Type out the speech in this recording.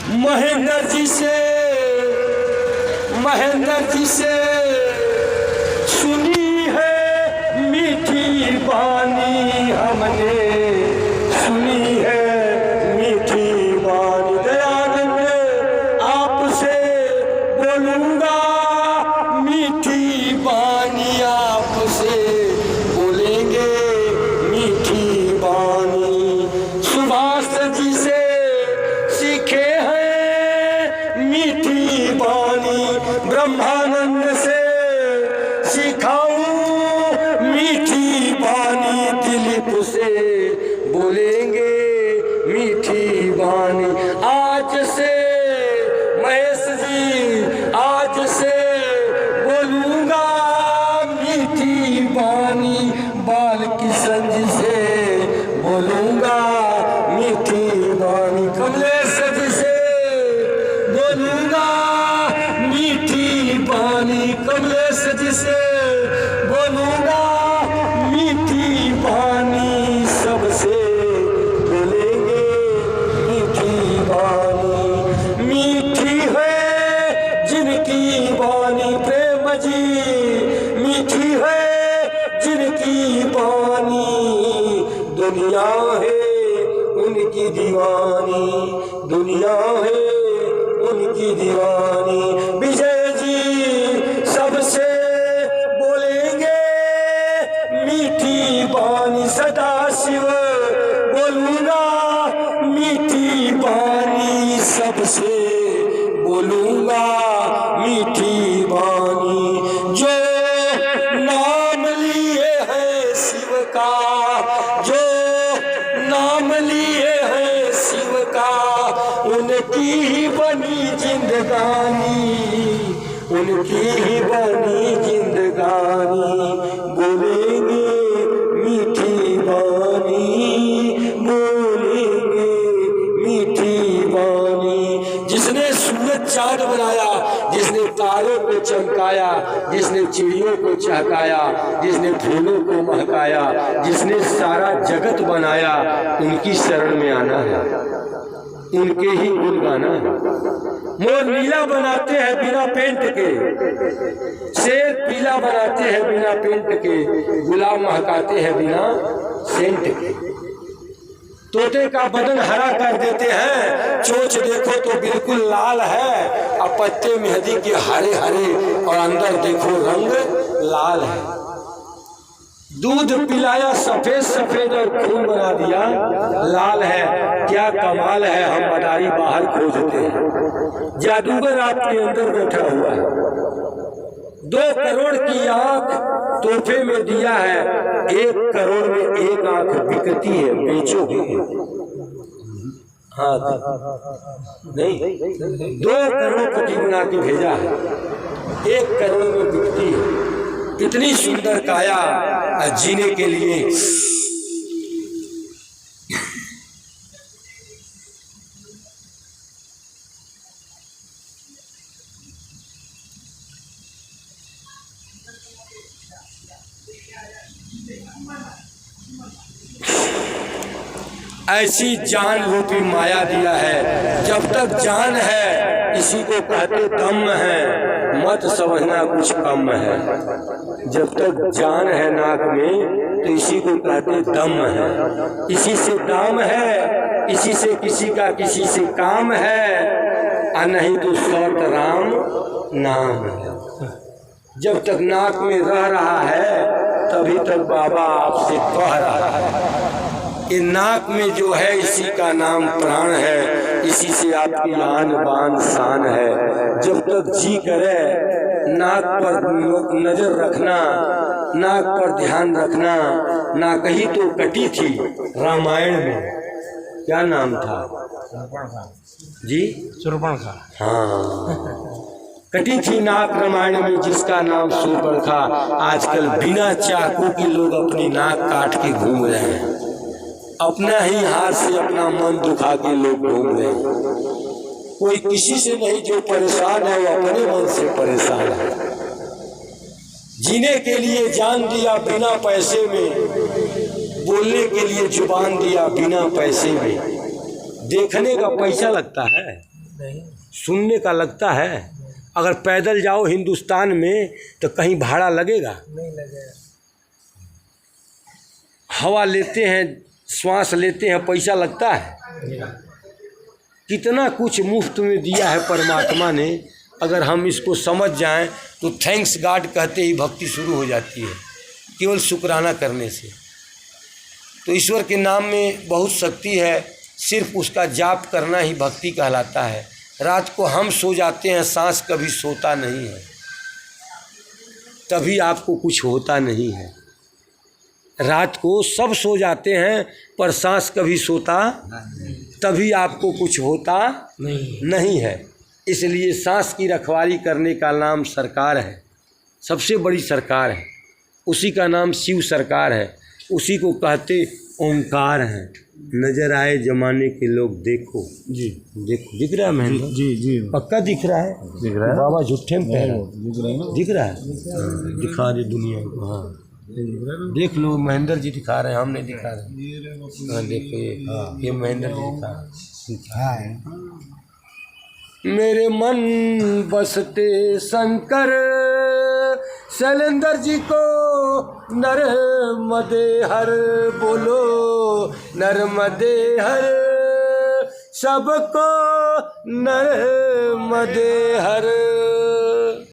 महेंद्र जी से सुनी है मीठी बानी हमने, सुनी है मीठी बानी। दयानंद आपसे बोलूंगा मीठी बानी, आपसे बोलेंगे मीठी बानी। सुभाष जी से सीखे हैं मीठी बानी, ब्रह्मानंद से सिखाऊं मीठी बानी, दिलीप से बोलेंगे मीठी बानी। आज से महेश जी, आज से बोलूंगा मीठी बानी, बाल किशन जी से बोलूंगा मीठी बानी, कमलेश जी से बोलूंगा मीठी बानी, कमलेश जी से बोलूंगा मीठी बानी, सबसे बोलेंगे मीठी बानी। मीठी है जिनकी बानी प्रेम जी, मीठी है जिनकी बानी, दुनिया है उनकी दीवानी, दुनिया है उनकी दीवानी। विजय जी सबसे बोलेंगे मीठी बानी, सदा शिव बोलूंगा मीठी बानी, सबसे बोलूंगा मीठी बानी। जो नाम लिए हैं शिव का, जो नाम लिए हैं शिव का, उनकी ही बनी जिंदगानी, उनकी ही बनी जिंदगानी। बोलेंगे मीठी बानी, बोलेंगे मीठी बानी। जिसने सूरज चांद बनाया, जिसने तारों को चमकाया, जिसने चिड़ियों को चहकाया, जिसने फूलों को महकाया, जिसने सारा जगत बनाया, उनकी शरण में आना है, उनके ही गुण गाना है। मोर नीला बनाते हैं बिना पेंट के, शेर पीला बनाते हैं बिना पेंट के, गुलाब महकाते हैं बिना सेंट के। तोते का बदन हरा कर देते हैं, चोंच देखो तो बिल्कुल लाल है, अब पत्ते मेहंदी के हरे हरे और अंदर देखो रंग लाल है। दूध पिलाया सफेद सफेद और खून बना दिया लाल है, क्या कमाल है हम मदारी बाहर खोजते हैं, जादूगर आपके अंदर बैठा हुआ है। 2 करोड़ की आंख तोहफे में दिया है, 1 करोड़ में 1 आंख बिकती है, बेचोगे? हाँ नहीं, 2 करोड़ पति बना के भेजा है, 1 करोड़ में बिकती है। कितनी सुंदर काया जीने के लिए। ऐसी जान रूपी माया दिया है, जब तक जान है इसी को कहते दम है, मत समझना कुछ कम है। जब तक जान है नाक में तो इसी को कहते दम है, इसी से दाम है, इसी से किसी का किसी से काम है, और नहीं तो शौर्त राम नाम है। जब तक नाक में रह रहा है तभी तक बाबा आपसे कह रहा है, ये नाक में जो है इसी का नाम प्राण है, इसी से आपकी आन बान शान है। जब तक जी करे नाक पर नजर रखना, नाक पर ध्यान रखना। ना कहीं तो कटी थी रामायण में, क्या नाम था जी? शूर्पणखा। हाँ, कटी थी नाक रामायण में जिसका नाम शूर्पणखा। आजकल बिना चाकू के लोग अपनी नाक काट के घूम रहे हैं, अपना ही हाथ से अपना मन दुखा के लोग घूम रहे हैं। कोई किसी से नहीं, जो परेशान है वो अपने मन से परेशान है। जीने के लिए जान दिया बिना पैसे में, बोलने के लिए जुबान दिया बिना पैसे में। देखने का पैसा लगता है, नहीं, सुनने का लगता है। अगर पैदल जाओ हिंदुस्तान में तो कहीं भाड़ा लगेगा? नहीं लगेगा। हवा लेते हैं, श्वास लेते हैं, पैसा लगता है? कितना कुछ मुफ्त में दिया है परमात्मा ने। अगर हम इसको समझ जाएं तो थैंक्स गॉड कहते ही भक्ति शुरू हो जाती है, केवल शुक्राना करने से। तो ईश्वर के नाम में बहुत शक्ति है, सिर्फ उसका जाप करना ही भक्ति कहलाता है। रात को हम सो जाते हैं, सांस कभी सोता नहीं है, तभी आपको कुछ होता नहीं है। रात को सब सो जाते हैं पर सांस कभी सोता, तभी आपको कुछ होता नहीं है। इसलिए सांस की रखवाली करने का नाम सरकार है, सबसे बड़ी सरकार है। उसी का नाम शिव सरकार है, उसी को कहते ओंकार है। नजर आए जमाने के लोग देखो जी, देखो दिख रहा है महेंद्र? जी जी पक्का दिख रहा है? दिख रहा है बाबा झूठे में कह रहा है? दिख रहा है ना? दिख रहा है? दिखा दे दुनिया को। हाँ देख लो, महेंद्र जी दिखा रहे हैं, हम नहीं दिखा रहे। हाँ देखो ये महेंद्र जी दिखा रहे हैं। मेरे मन बसते शंकर शैलेंद्र जी को नर्मदे हर बोलो, नर्मदे हर सबको नर्मदे हर।